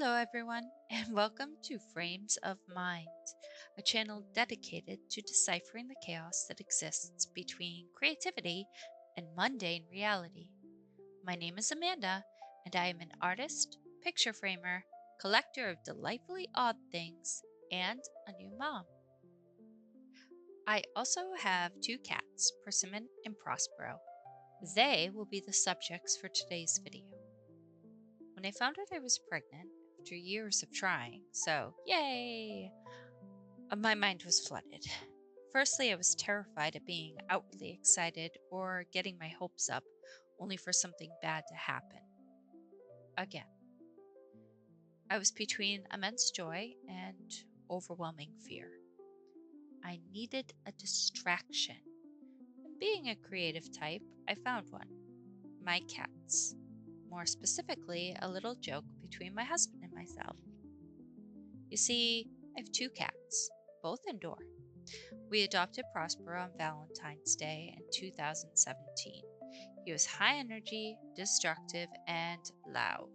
Hello, everyone, and welcome to Frames of Mind, a channel dedicated to deciphering the chaos that exists between creativity and mundane reality. My name is Amanda, and I am an artist, picture framer, collector of delightfully odd things, and a new mom. I also have two cats, Persimmon and Prospero. They will be the subjects for today's video. When I found out I was pregnant, after years of trying, so yay! My mind was flooded. Firstly, I was terrified of being outwardly excited or getting my hopes up, only for something bad to happen. Again, I was between immense joy and overwhelming fear. I needed a distraction. And being a creative type, I found one: my cats. More specifically, a little joke between my husband and myself. You see, I have two cats, both indoor. We adopted Prospero on Valentine's Day in 2017. He was high energy, destructive, and loud.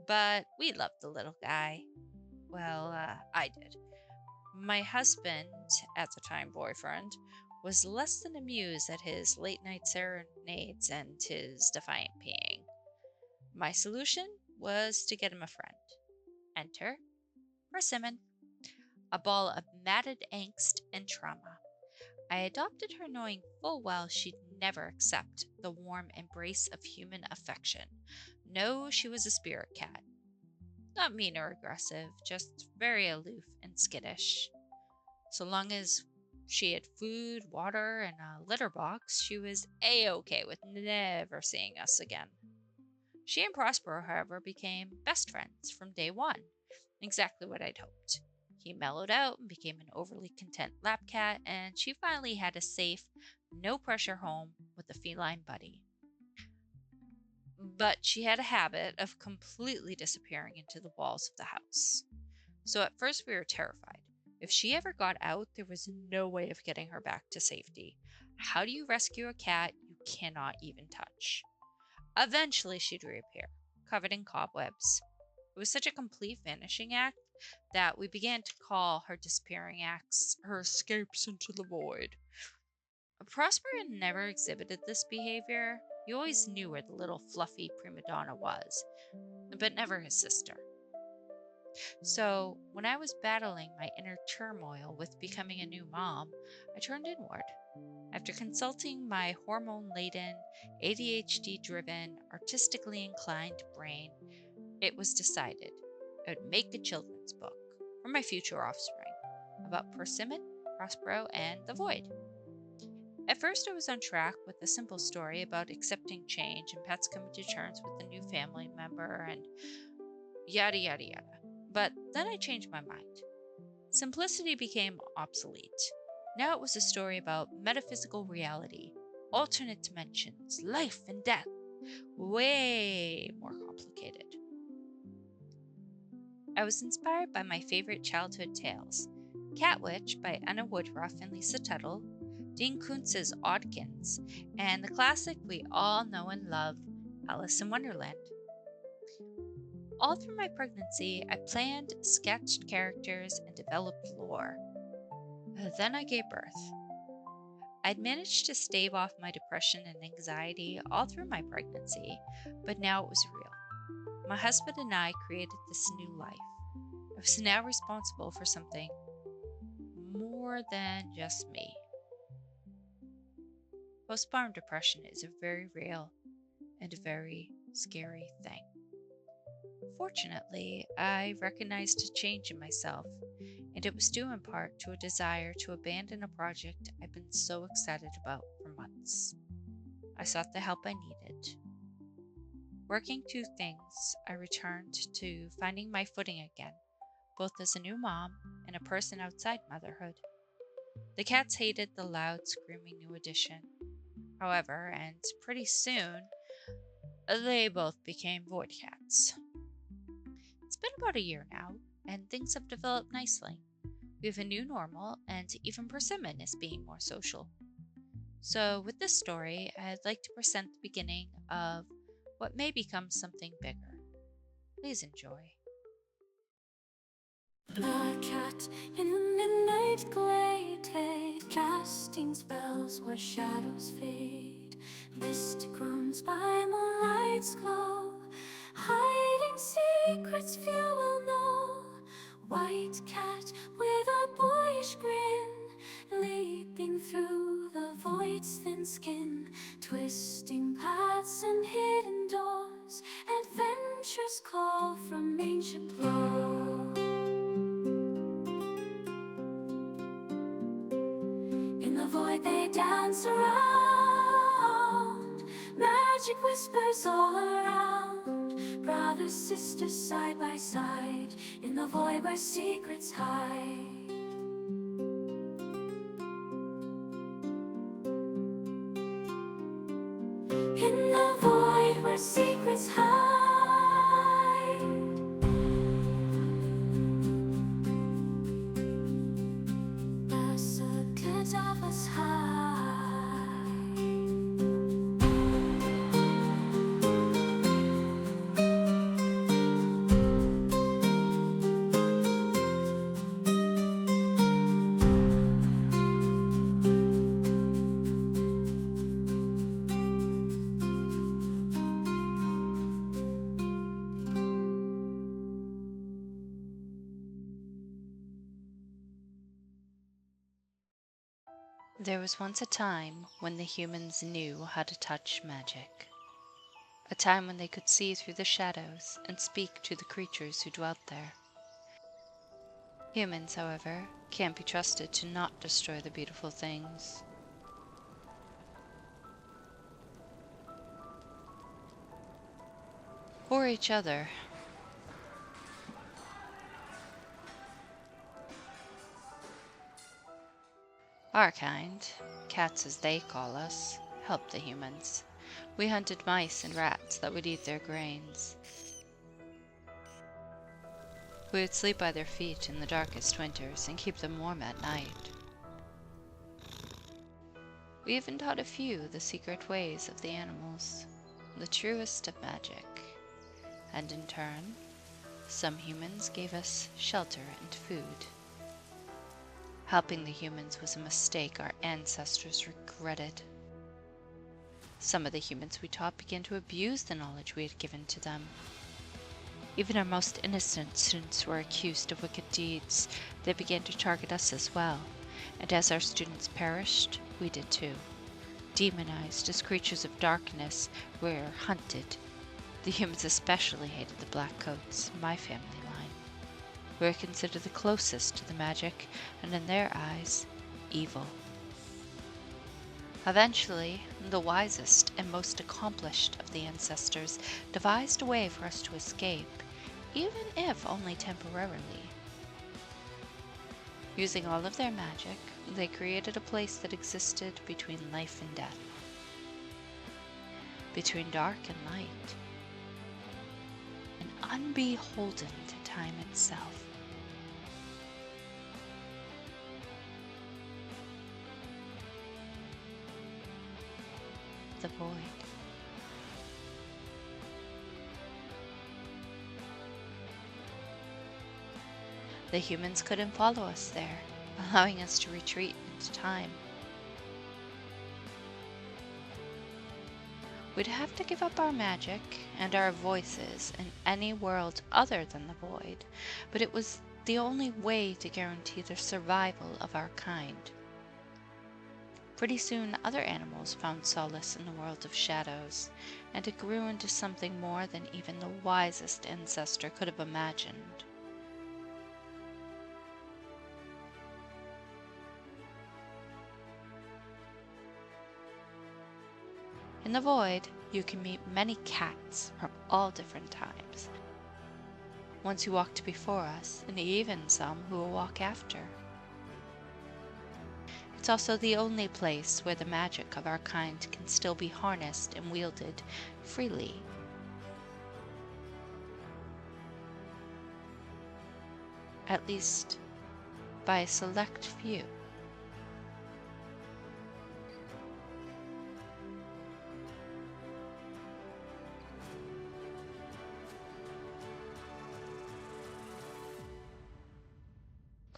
But we loved the little guy. Well, I did. My husband, at the time boyfriend, was less than amused at his late night serenades and his defiant peeing. My solution was to get him a friend. Enter Persimmon, a ball of matted angst and trauma. I adopted her knowing full well she'd never accept the warm embrace of human affection. No, she was a spirit cat. Not mean or aggressive, just very aloof and skittish. So long as she had food, water, and a litter box, she was A-okay with never seeing us again. She and Prospero, however, became best friends from day one. Exactly what I'd hoped. He mellowed out and became an overly content lap cat, and she finally had a safe, no pressure home with a feline buddy. But she had a habit of completely disappearing into the walls of the house. So at first we were terrified. If she ever got out, there was no way of getting her back to safety. How do you rescue a cat you cannot even touch? Eventually she'd reappear, covered in cobwebs. It was such a complete vanishing act that we began to call her disappearing acts her escapes into the void. Prospero never exhibited this behavior. He always knew where the little fluffy prima donna was, but never his sister. So, when I was battling my inner turmoil with becoming a new mom, I turned inward. After consulting my hormone laden, ADHD driven, artistically inclined brain, it was decided I would make a children's book for my future offspring about Persimmon, Prospero, and the Void. At first, I was on track with a simple story about accepting change and pets coming to terms with a new family member and yada yada yada. But then I changed my mind. Simplicity became obsolete. Now it was a story about metaphysical reality, alternate dimensions, life and death. Way more complicated. I was inspired by my favorite childhood tales: Cat Witch by Anna Woodruff and Lisa Tuttle, Dean Koontz's Oddkins, and the classic we all know and love, Alice in Wonderland. All through my pregnancy, I planned, sketched characters, and developed lore. Then I gave birth. I'd managed to stave off my depression and anxiety all through my pregnancy, but now it was real. My husband and I created this new life. I was now responsible for something more than just me. Postpartum depression is a very real and very scary thing. Fortunately, I recognized a change in myself, and it was due in part to a desire to abandon a project I've been so excited about for months. I sought the help I needed. Working two things, I returned to finding my footing again, both as a new mom and a person outside motherhood. The cats hated the loud, screaming new addition, however, and pretty soon, they both became void cats. It's been about a year now, and things have developed nicely. We have a new normal, and even Persimmon is being more social. So, with this story, I'd like to present the beginning of what may become something bigger. Please enjoy. The cat in the midnight glade, casting spells where shadows fade. Mist groans by moonlight's glow, hiding secrets few will know. White cat with a boyish grin, leaping through the void's thin skin, twisting paths and hidden doors, adventures call from ancient lore. In the void they dance around, magic whispers all around. Brothers, sisters, side by side, in the void where secrets hide. In the void where secrets hide. As a cadaver's high. There was once a time when the humans knew how to touch magic. A time when they could see through the shadows and speak to the creatures who dwelt there. Humans, however, can't be trusted to not destroy the beautiful things. Or each other. Our kind, cats as they call us, helped the humans. We hunted mice and rats that would eat their grains. We would sleep by their feet in the darkest winters and keep them warm at night. We even taught a few the secret ways of the animals, the truest of magic. And in turn, some humans gave us shelter and food. Helping the humans was a mistake our ancestors regretted. Some of the humans we taught began to abuse the knowledge we had given to them. Even our most innocent students were accused of wicked deeds. They began to target us as well, and as our students perished, we did too. Demonized as creatures of darkness, we were hunted. The humans especially hated the black coats, my family line. We were considered the closest to the magic, and in their eyes, evil. Eventually, the wisest and most accomplished of the ancestors devised a way for us to escape, even if only temporarily. Using all of their magic, they created a place that existed between life and death, between dark and light, and unbeholden to time itself. The void. The humans couldn't follow us there, allowing us to retreat into time. We'd have to give up our magic and our voices in any world other than the void, but it was the only way to guarantee the survival of our kind. Pretty soon, other animals found solace in the world of shadows, and it grew into something more than even the wisest ancestor could have imagined. In the void, you can meet many cats from all different times. Ones who walked before us, and even some who will walk after. It's also the only place where the magic of our kind can still be harnessed and wielded freely. At least, by a select few.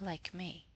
like me.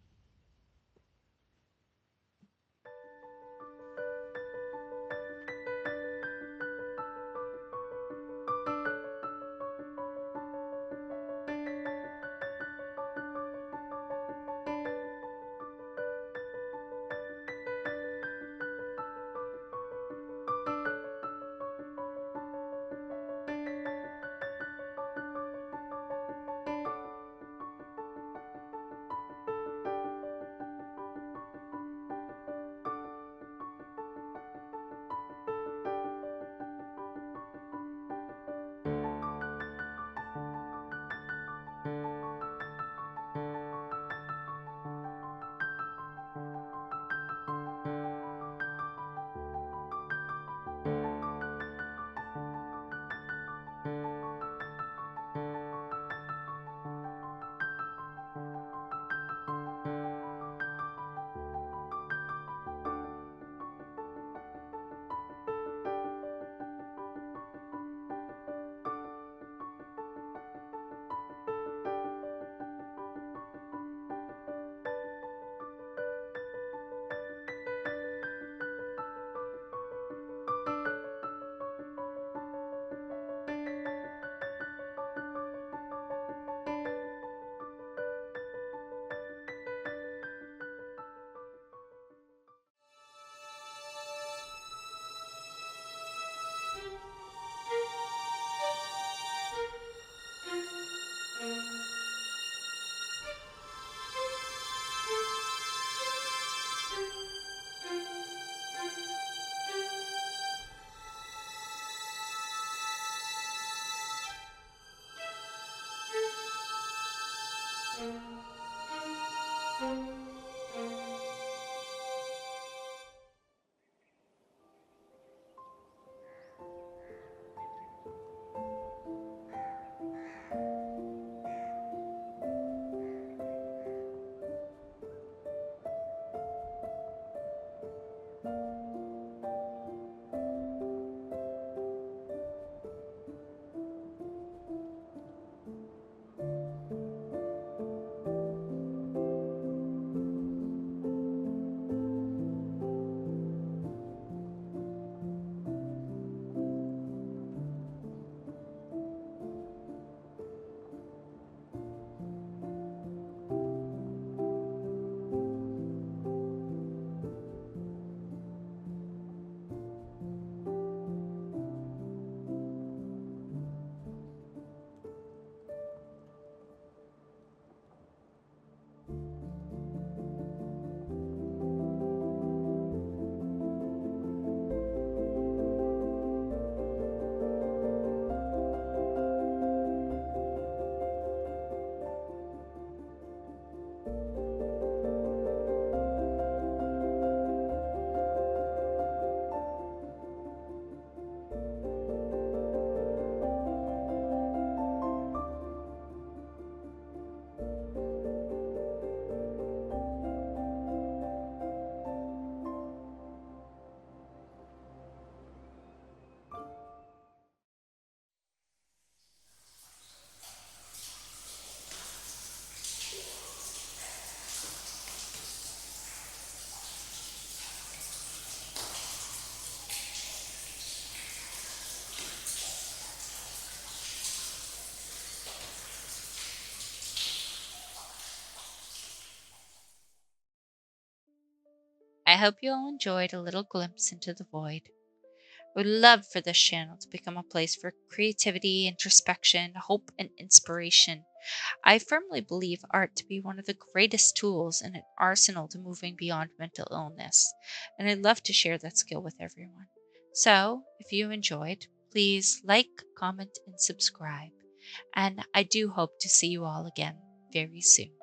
I hope you all enjoyed a little glimpse into the void. I would love for this channel to become a place for creativity, introspection, hope, and inspiration. I firmly believe art to be one of the greatest tools in an arsenal to moving beyond mental illness, and I'd love to share that skill with everyone. So, if you enjoyed, please like, comment, and subscribe. And I do hope to see you all again very soon.